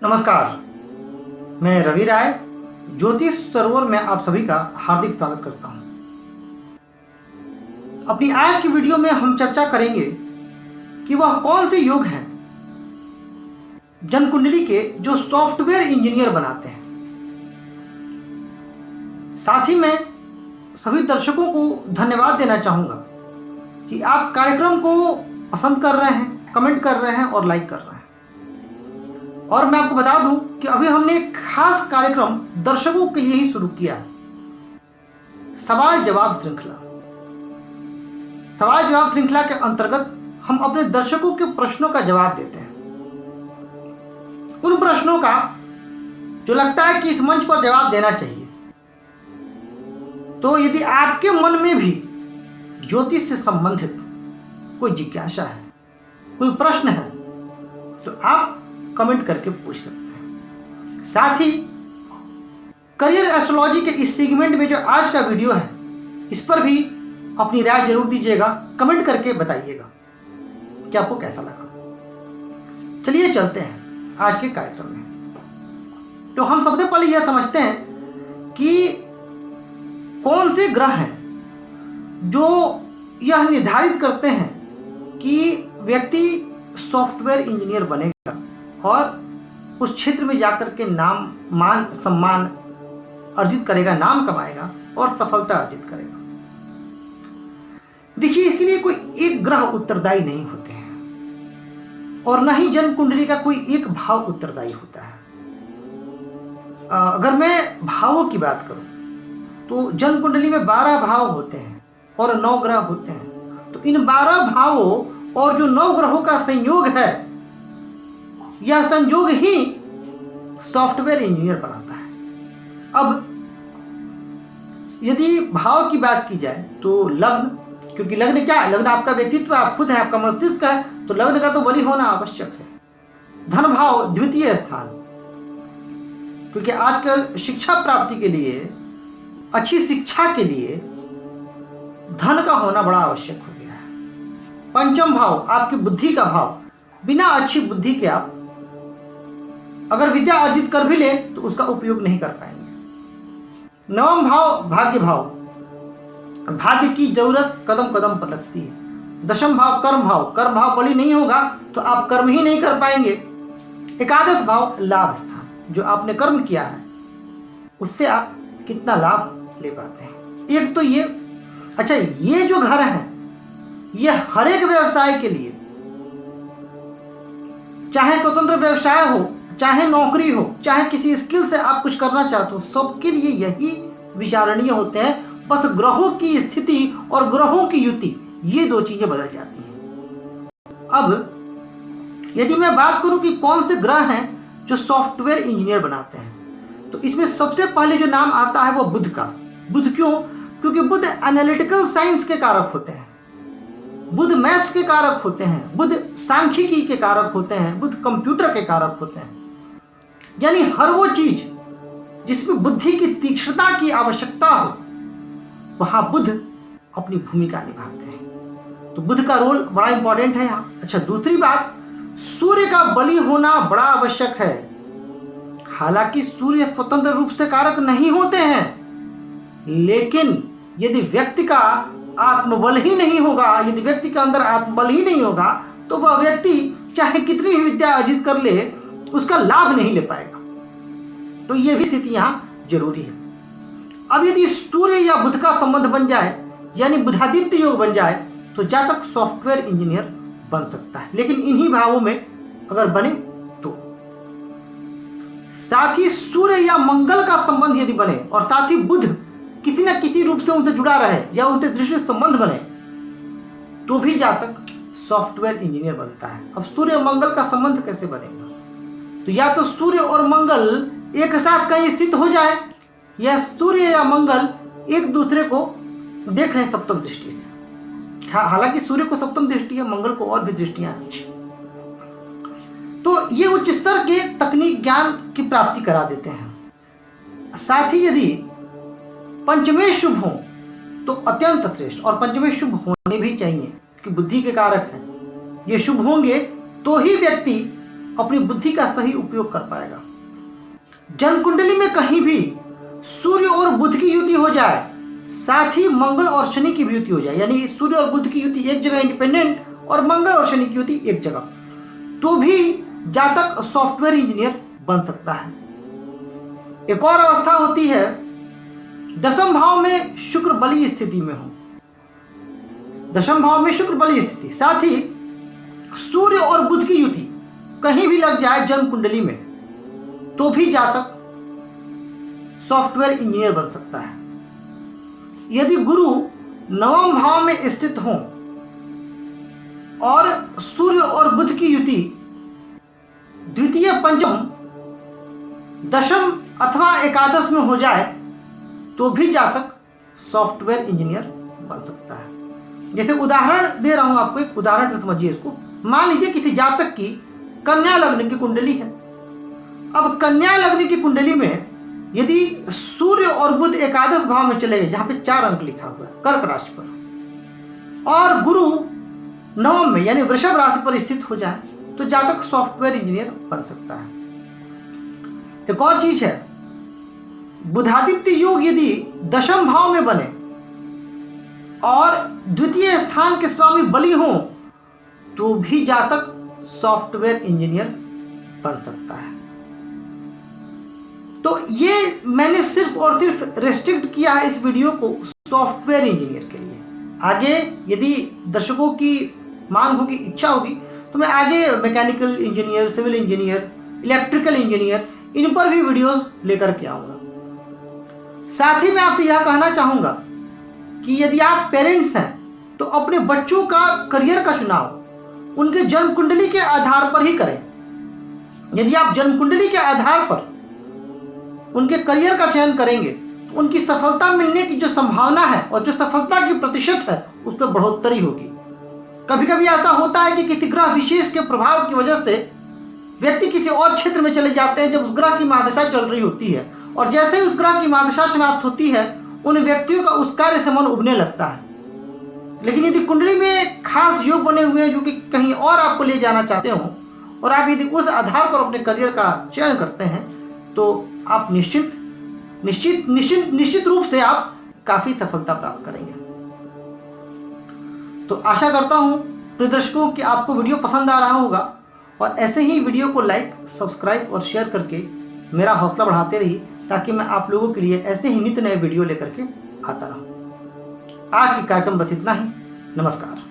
नमस्कार, मैं रवि राय ज्योतिष सरोवर में आप सभी का हार्दिक स्वागत करता हूं। अपनी आज की वीडियो में हम चर्चा करेंगे कि वह कौन से योग हैं जन्म कुंडली के जो सॉफ्टवेयर इंजीनियर बनाते हैं। साथ ही मैं सभी दर्शकों को धन्यवाद देना चाहूंगा कि आप कार्यक्रम को पसंद कर रहे हैं, कमेंट कर रहे हैं और लाइक कर रहे हैं। और मैं आपको बता दूं कि अभी हमने एक खास कार्यक्रम दर्शकों के लिए ही शुरू किया है, सवाल जवाब श्रृंखला। सवाल जवाब श्रृंखला के अंतर्गत हम अपने दर्शकों के प्रश्नों का जवाब देते हैं। उन प्रश्नों का जो लगता है कि इस मंच पर जवाब देना चाहिए। तो यदि आपके मन में भी ज्योतिष से संबंधित कोई जिज्ञासा है, कोई प्रश्न है, तो आप कमेंट करके पूछ सकते हैं। साथ ही करियर एस्ट्रोलॉजी के इस सेगमेंट में जो आज का वीडियो है, इस पर भी अपनी राय जरूर दीजिएगा, कमेंट करके बताइएगा कि आपको कैसा लगा। चलिए चलते हैं आज के कार्यक्रम में। तो हम सबसे पहले यह समझते हैं कि कौन से ग्रह हैं जो यह निर्धारित करते हैं कि व्यक्ति सॉफ्टवेयर इंजीनियर बनेगा और उस क्षेत्र में जाकर के नाम, मान, सम्मान अर्जित करेगा, नाम कमाएगा और सफलता अर्जित करेगा। देखिए, इसके लिए कोई एक ग्रह उत्तरदायी नहीं होते हैं और न ही जन्म कुंडली का कोई एक भाव उत्तरदायी होता है। अगर मैं भावों की बात करूं तो जन्म कुंडली में 12 भाव होते हैं और 9 ग्रह होते हैं। तो इन 12 भावों और जो 9 ग्रहों का संयोग है, यह संयोग ही सॉफ्टवेयर इंजीनियर बनाता है। अब यदि भाव की बात की जाए तो लग्न, क्योंकि लग्न क्या है? लग्न आपका व्यक्तित्व, आप खुद है, आपका मस्तिष्क है, तो लग्न का तो बलि होना आवश्यक है। धन भाव द्वितीय स्थान, क्योंकि आजकल शिक्षा प्राप्ति के लिए, अच्छी शिक्षा के लिए धन का होना बड़ा आवश्यक हो गया है। पंचम भाव आपकी बुद्धि का भाव, बिना अच्छी बुद्धि के आप अगर विद्या अर्जित कर भी ले तो उसका उपयोग नहीं कर पाएंगे। नवम भाव भाग्य भाव, भाग्य की जरूरत कदम कदम पर लगती है। दशम भाव कर्म भाव, कर्म भाव बलि नहीं होगा तो आप कर्म ही नहीं कर पाएंगे। एकादश भाव लाभ स्थान, जो आपने कर्म किया है उससे आप कितना लाभ ले पाते हैं। एक तो ये, अच्छा, ये जो घर हैं ये हर एक व्यवसाय के लिए, चाहे स्वतंत्र व्यवसाय हो, चाहे नौकरी हो, चाहे किसी स्किल से आप कुछ करना चाहते हो, सबके लिए यही विचारणीय होते हैं। बस ग्रहों की स्थिति और ग्रहों की युति, ये 2 चीजें बदल जाती हैं। अब यदि मैं बात करूं कि कौन से ग्रह हैं जो सॉफ्टवेयर इंजीनियर बनाते हैं, तो इसमें सबसे पहले जो नाम आता है वो बुध का। बुध क्यों? क्योंकि बुध एनालिटिकल साइंस के कारक होते हैं, बुध मैथ्स के कारक होते हैं, बुध सांख्यिकी के कारक होते हैं, बुध कंप्यूटर के कारक होते हैं। यानी हर वो चीज जिसमें बुद्धि की तीक्ष्णता की आवश्यकता हो, वहां बुध अपनी भूमिका निभाते हैं। तो बुध का रोल बड़ा इंपॉर्टेंट है यहाँ। अच्छा, दूसरी बात, सूर्य का बलि होना बड़ा आवश्यक है। हालांकि सूर्य स्वतंत्र रूप से कारक नहीं होते हैं, लेकिन यदि व्यक्ति का आत्मबल ही नहीं होगा, यदि व्यक्ति के अंदर आत्मबल ही नहीं होगा, तो वह व्यक्ति चाहे कितनी भी विद्या अर्जित कर ले, उसका लाभ नहीं ले पाएगा। तो यह भी स्थिति यहां जरूरी है। अब यदि सूर्य या बुध का संबंध बन जाए, यानी बुधादित्य योग बन जाए, तो जातक सॉफ्टवेयर इंजीनियर बन सकता है। लेकिन इन्हीं भावों में अगर बने तो, साथ ही सूर्य या मंगल का संबंध यदि बने और साथ ही बुध किसी न किसी रूप से उनसे जुड़ा रहे या उनसे दृष्टि संबंध बने, तो भी जातक सॉफ्टवेयर इंजीनियर बनता है। अब सूर्य और मंगल का संबंध कैसे बनेगा? तो या तो सूर्य और मंगल एक साथ कहीं स्थित हो जाए, या सूर्य या मंगल एक दूसरे को देख रहे हैं सप्तम दृष्टि से। हालांकि सूर्य को सप्तम दृष्टि है, मंगल को और भी दृष्टियां हैं। तो ये उच्च स्तर के तकनीक ज्ञान की प्राप्ति करा देते हैं। साथ ही यदि पंचमें शुभ हो तो अत्यंत श्रेष्ठ, और पंचमें शुभ होने भी चाहिए कि बुद्धि के कारक हैं। ये शुभ होंगे तो ही व्यक्ति अपनी बुद्धि का सही उपयोग कर पाएगा। जन्म कुंडली में कहीं भी सूर्य और बुध की युति हो जाए, साथ ही मंगल और शनि की भी युति हो जाए, यानी सूर्य और बुध की युति एक जगह इंडिपेंडेंट और मंगल और शनि की युति एक जगह, तो भी जातक सॉफ्टवेयर इंजीनियर बन सकता है। एक और अवस्था होती है दशम भाव में शुक्र बली स्थिति में हो, दशम भाव में शुक्र बली स्थिति, साथ ही सूर्य और बुध की युति कहीं भी लग जाए जन्म कुंडली में, तो भी जातक सॉफ्टवेयर इंजीनियर बन सकता है। यदि गुरु नवम भाव में स्थित हो और सूर्य और बुध की युति द्वितीय, पंचम, दशम अथवा एकादश में हो जाए, तो भी जातक सॉफ्टवेयर इंजीनियर बन सकता है। जैसे उदाहरण दे रहा हूं आपको, एक उदाहरण से समझिए इसको। मान लीजिए किसी जातक की कन्या लग्न की कुंडली है। अब कन्या लग्न की कुंडली में यदि सूर्य और बुध एकादश भाव में चले गए, जहां पे 4 अंक लिखा हुआ है कर्क राशि पर, और गुरु नवम में यानी वृषभ राशि पर स्थित हो जाए, तो जातक सॉफ्टवेयर इंजीनियर बन सकता है। एक और चीज है, बुधादित्य योग यदि दशम भाव में बने और द्वितीय स्थान के स्वामी बली हो, तो भी जातक सॉफ्टवेयर इंजीनियर बन सकता है। तो ये मैंने सिर्फ और सिर्फ रेस्ट्रिक्ट किया है इस वीडियो को सॉफ्टवेयर इंजीनियर के लिए। आगे यदि दर्शकों की मांग होगी, इच्छा होगी, तो मैं आगे mechanical engineer, civil engineer, electrical engineer, इन पर भी वीडियोस लेकर के आऊंगा। साथ ही मैं आपसे यह कहना चाहूंगा कि यदि आप पेरेंट्स हैं तो अपने बच्चों का करियर का चुनाव उनके जन्म कुंडली के आधार पर ही करें। यदि आप जन्म कुंडली के आधार पर उनके करियर का चयन करेंगे, तो उनकी सफलता मिलने की जो संभावना है और जो सफलता की प्रतिशत है, उस पर बढ़ोतरी होगी। कभी कभी ऐसा होता है कि किसी ग्रह विशेष के प्रभाव की वजह से व्यक्ति किसी और क्षेत्र में चले जाते हैं जब उस ग्रह की महादशा चल रही होती है, और जैसे ही उस ग्रह की महादशा समाप्त होती है, उन व्यक्तियों का उस कार्य से मन उबने लगता है। लेकिन यदि कुंडली में खास योग बने हुए हैं जो कि कहीं और आपको ले जाना चाहते हो, और आप यदि उस आधार पर अपने करियर का चयन करते हैं, तो आप निश्चित रूप से आप काफी सफलता प्राप्त करेंगे। तो आशा करता हूं प्रिय दर्शकों कि आपको वीडियो पसंद आ रहा होगा, और ऐसे ही वीडियो को लाइक, सब्सक्राइब और शेयर करके मेरा हौसला बढ़ाते रहिए, ताकि मैं आप लोगों के लिए ऐसे ही नित्य नए वीडियो लेकर के आता रहूं। आज की कार्यक्रम बस इतना ही। नमस्कार।